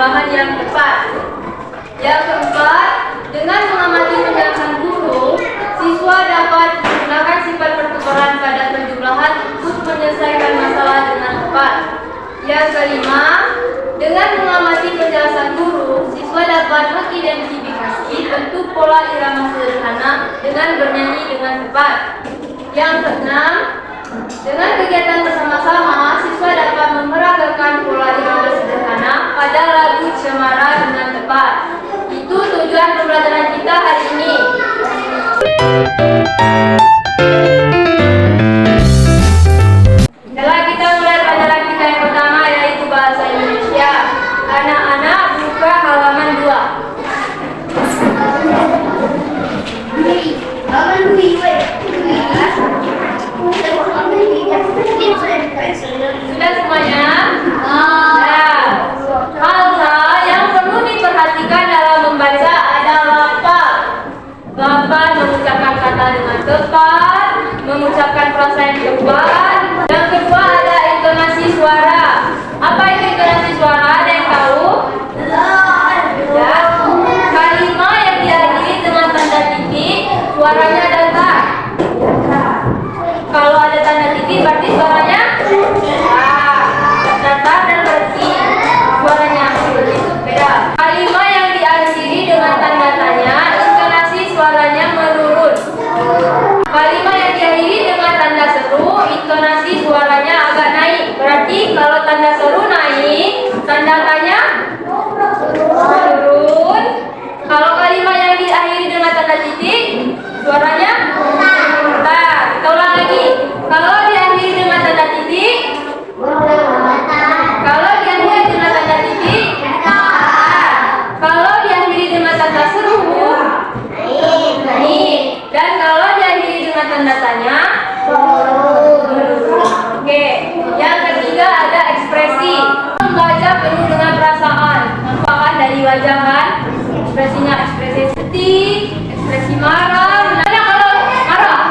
penjelasan yang tepat. Yang keempat, dengan mengamati penjelasan guru, siswa dapat menggunakan sifat pertukaran pada penjumlahan untuk menyelesaikan masalah dengan tepat. Yang kelima, dengan mengamati penjelasan guru, siswa dapat mengidentifikasi bentuk pola irama sederhana dengan bernyanyi dengan tepat. Yang keenam, dengan kegiatan bersama-sama, siswa dapat memeragakan pola irama sederhana pada lagu cemara dengan tepat. Itu tujuan pembelajaran kita hari ini. Sudah semuanya? Ya. Hal-hal yang perlu diperhatikan dalam membaca adalah apa? Bapak mengucapkan kata dengan tepat, mengucapkan frasa yang tepat. Yang kedua ada intonasi suara. Apa itu intonasi suara? Ada yang tahu? Ya. Kalimat yang diakhiri dengan tanda titik, suaranya datar. Kalau ada tanda titik berarti suaranya datar dan berhenti. Suaranya begitu beda. Kalimat yang diakhiri dengan tanda tanya, intonasi suaranya menurun. Kalimat yang diakhiri dengan tanda seru, intonasi suaranya agak naik. Berarti kalau tanda seru naik, tanda tanya menurun. Kalau kalimat yang diakhiri dengan tanda titik, suaranya datar. Kita ulang lagi. Kalau diakhiri dengan tanda titik, kalau diakhiri dengan tanda titik, kalau diakhiri dengan tanda seru, naik. Dan kalau diakhiri dengan tanda tanya, oke. Yang ketiga ada ekspresi. Membaca penuh dengan perasaan. Nampakkan dari wajah kan? Ekspresinya ekspresi sedih, ekspresi marah. Nah, kalau marah,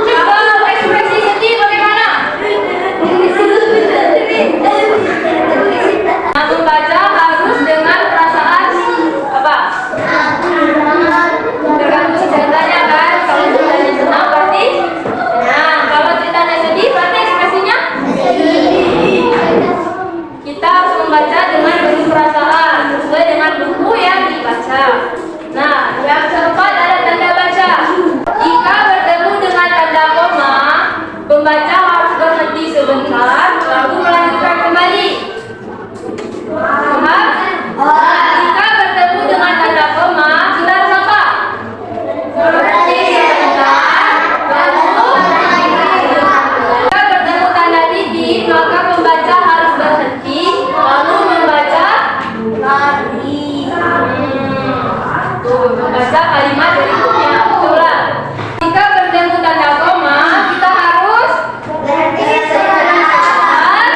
kalau ekspresi sedih bagaimana? Nah, membaca harus dengan perasaan apa? Tergantung ceritanya kan. Kalau ceritanya senang berarti senang. Kalau ceritanya sedih berarti ekspresinya sedih. Kita harus membaca dengan penuh perasaan sesuai dengan buku yang dibaca. Nah, yang keempat ada tanda baca. Jika bertemu dengan tanda koma, pembaca harus berhenti sebentar lalu melanjutkan kembali. Paham? Jika bertemu dengan tanda koma, kita harus apa? Berhenti sebentar lalu melanjutkan. Jika bertemu tanda titik, maka pembaca harus berhenti lalu membaca lagi. Tuh, membaca kalimat berikutnya. Ulang. Jika bertemu tanda koma, kita harus berhenti sebentar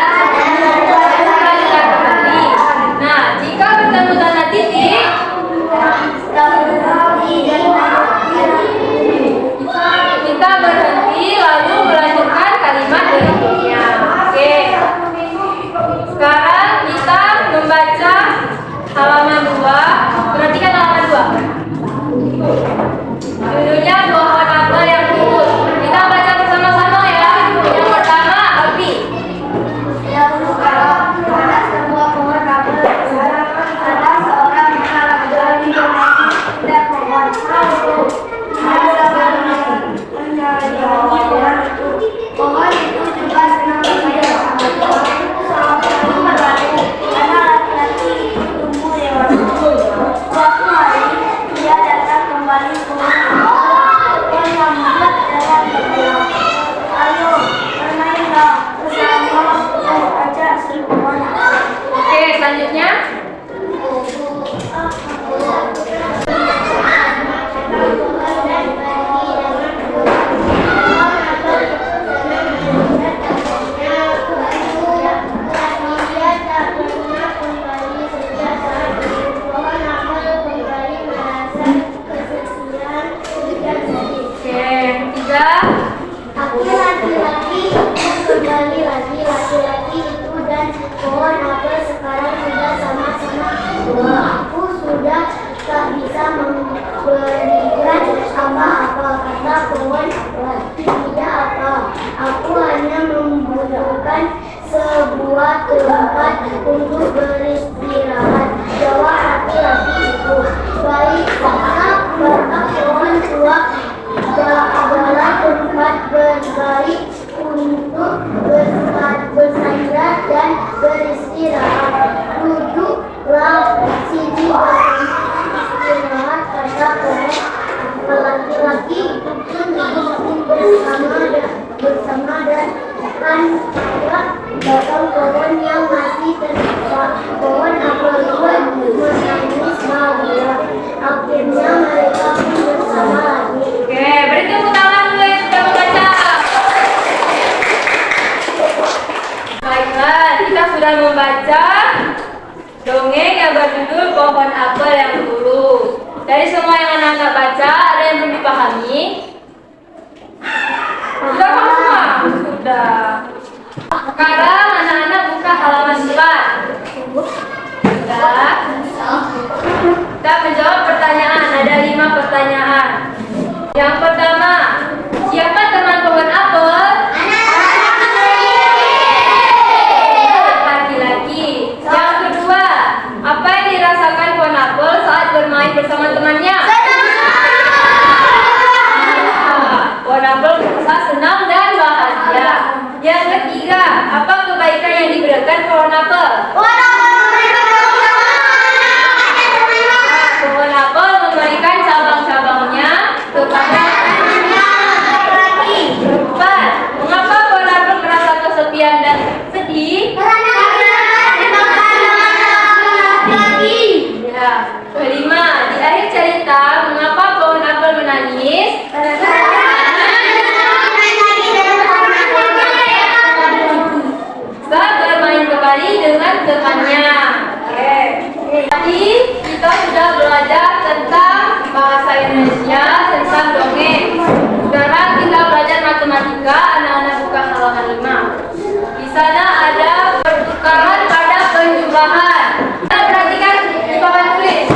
melanjutkan kembali. Nah, jika bertemu tanda titik, kita berhenti lalu melanjutkan kalimat berikutnya. Oke. Sekarang kita membaca halaman 2. Perhatikan halaman 2. Judulnya pohon apel yang tumbuh. Kita baca bersama-sama ya. Yang pertama, api. Ada sebuah pohon apel besar. Ada seorang anak laki-laki yang menaiki pohon. Ada pohon itu juga senang bermain bersama teman. Suatu hari berlalu, anak laki-laki itu tumbuh dewasa. Suatu hari dia datang kembali ke rumah. Dia menyambut dengan berbilang, "Ayo, bermainlah bersama aku ajak si pohon." Oke, selanjutnya. Oke, yang ketiga. Aku laki-laki itu kembali lagi. Laki-laki itu dan pohon apel sekarang sudah sama-sama tua. Aku sudah tak bisa memberikan apa-apa, kata pohon apel. Tidak apa, aku hanya membutuhkan sebuah tempat untuk beristirahat, jawab laki-laki itu. Baik, kata pohon tua, adalah tempat terbaik untuk bersandar dan beristirahat. Duduklah sini beristirahat, kata pohon. Laki-laki itu pun duduk bersama dan datang pohon yang masih tersisa. Pohon apel itu menangis bahagia. Akhirnya judul pohon apel yang lurus. Dari semua yang anak-anak baca, ada yang belum dipahami? Sudah paham semua? Sudah. Sekarang anak-anak buka halaman 4. Sudah. Kita menjawab pertanyaan. Ada 5 pertanyaan. Yang pertama, siapa teman pohon apel? Laki-laki. Yang kedua, apa yang dirasakan pohon apel saat bermain bersama temannya? Pohon apel merasa senang dan bahagia. Yang ketiga, apa kebaikan yang diberikan pohon apel? Pohon apel memberikan cabang-cabangnya kepada laki-laki. 4. Mengapa pohon apel merasa kesepian dan sedih? Ya. Kelima, di akhir cerita, mengapa pohon apel menangis? Saat bermain kembali dengan temannya. Oke. Tadi kita sudah belajar tentang bahasa Indonesia, tentang dongeng. Sekarang kita belajar matematika. Anak-anak buka halaman 5. Di sana ada pertukaran pada penjumlahan. Perhatikan di papan tulis.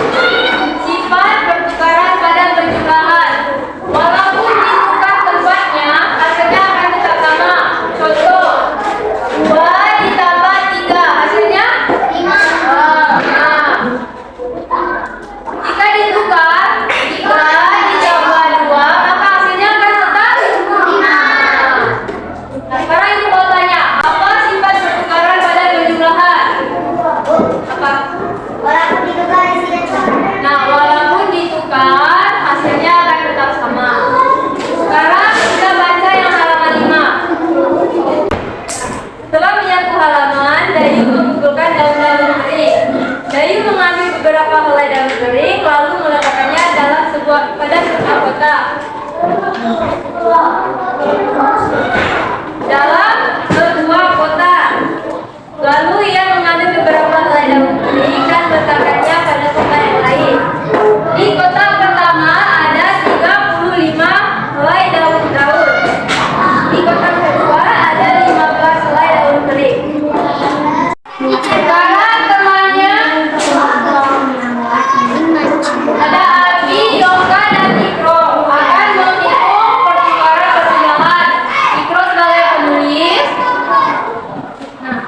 Sifat pertukaran pada penjumlahan. Walaupun ditukar tempatnya, hasilnya akan tetap sama. Contoh, 2 ditambah 3, hasilnya 5. Jika ditukar 3 ditambah 2, maka hasilnya akan tetap 5. Nah, sekarang ibu mau tanya, apa sifat pertukaran pada penjumlahan? Apa? Nah, walaupun ditukar, hasilnya akan tetap sama. Sekarang kita baca yang halaman 5. Setelah menyapu halaman, Dayu mengumpulkan daun-daun kering. Dayu mengambil beberapa helai daun kering, lalu meletakkannya dalam pada sebuah kotak. Dalam sebuah kotak. Lalu ia mengambil beberapa helai daun kering dan meletakkannya pada kotak yang lain. Di kotak pertama ada 35 helai daun-daun. Di kotak kedua ada 15 helai daun kering. Sekarang temannya ada Abi, Yoga, dan Ikro akan menghitung pertukaran penjumlahan. Ikro sebagai penulis. Nah,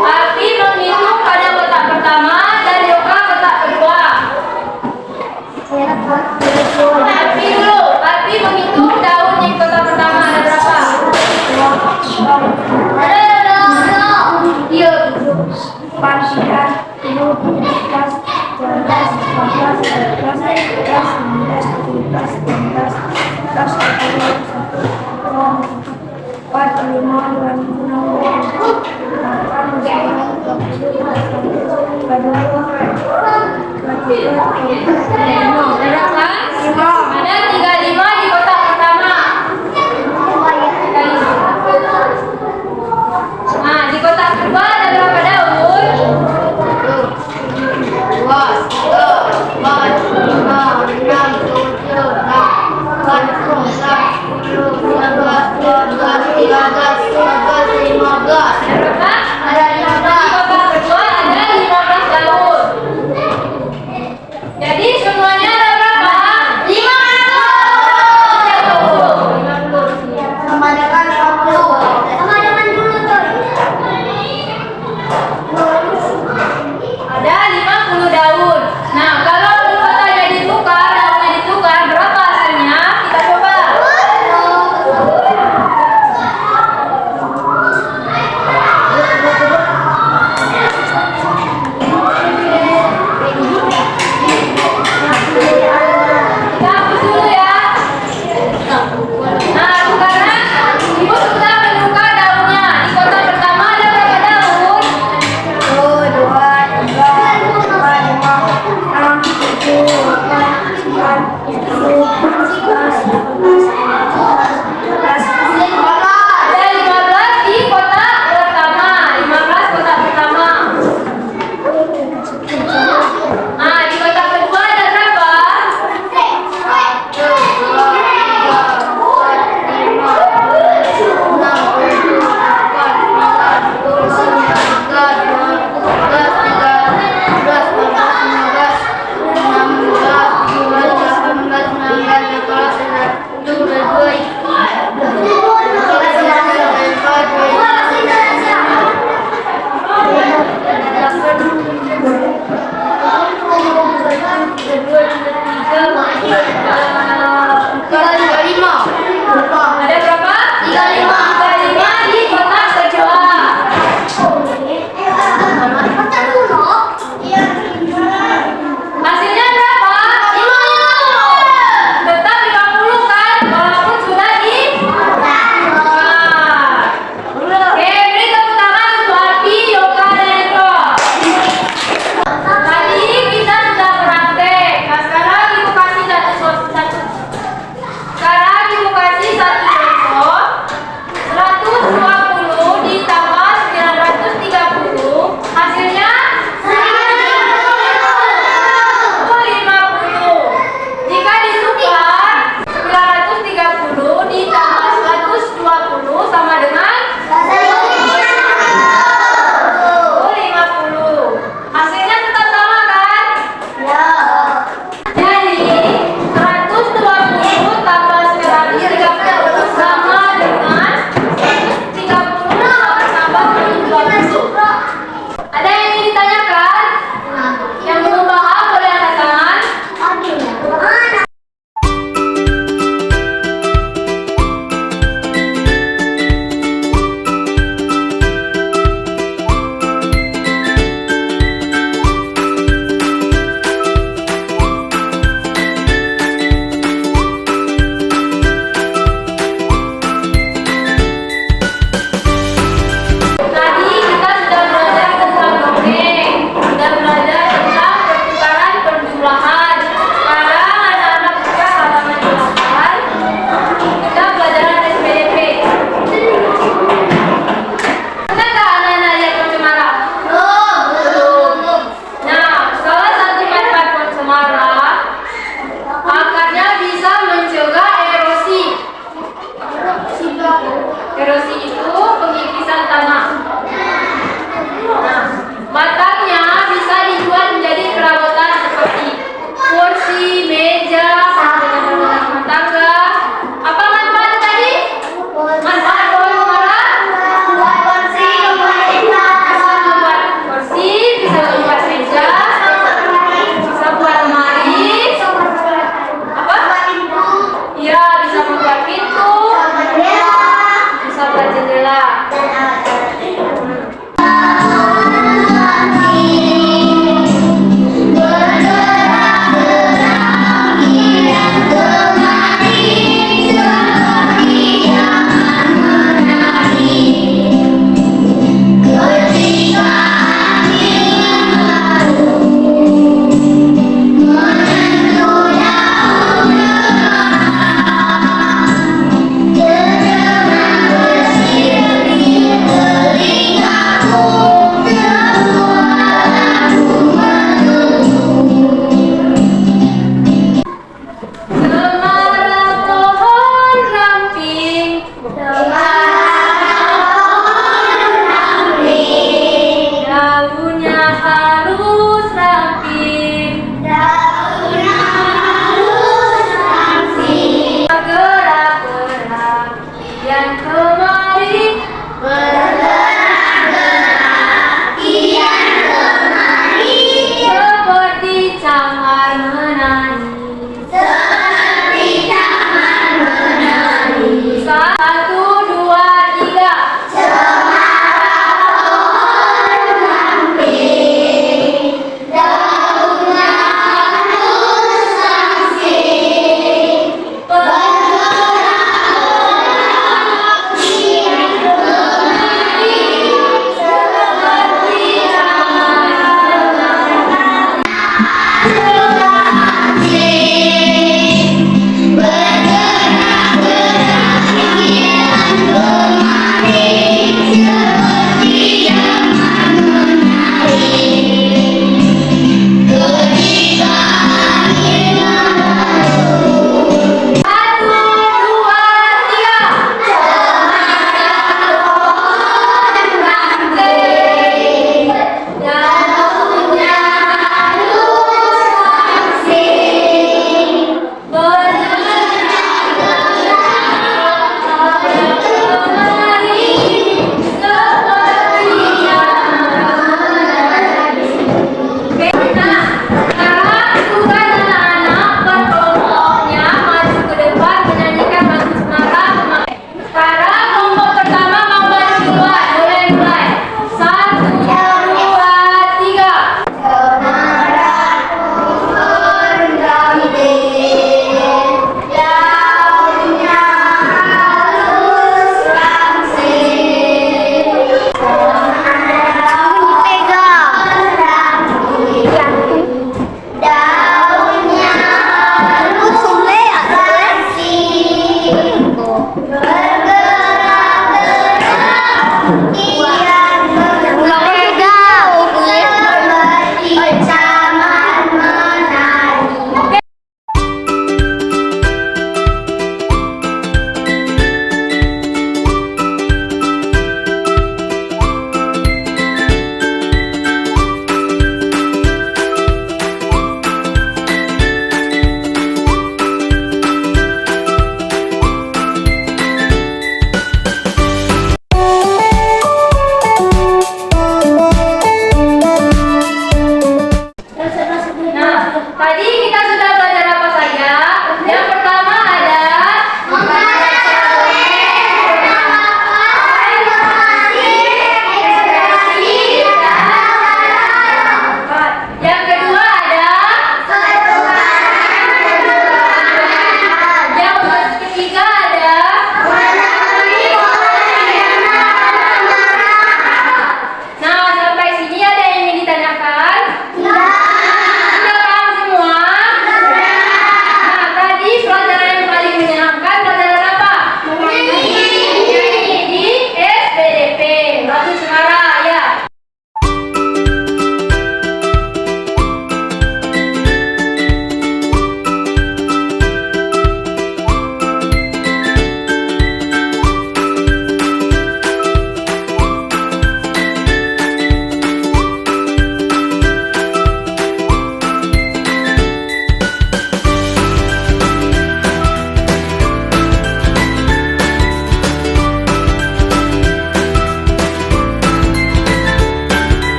Abi menghitung pada kotak pertama dan Yoga kotak kedua. Abi dulu. Abi menghitung daun di kotak pertama ada berapa? Iya. Ada 35 di kotak pertama. Nah, di kotak kedua ada berapa daun? 2, 3, 4, 5, 6, 7, 8, 9, 10, 11, 12, 13, 14, 15. Ada berapa? Ada 15. Di kotak kedua ada 15 daun. Jadi semuanya ada berapa? 50. Sama dengan 50. Sama dengan dulu tuh. Ada 50 daun. Nah, kalau di kotanya ditukar, daunnya ditukar, berapa hasilnya? Kita coba. Kita hapus dulu ya. Nah, sekarang ibu sudah menukar daunnya. Di kotak pertama ada berapa daun? 1, 2, 3, 4, 5, 6, 7, 8, 9, 10,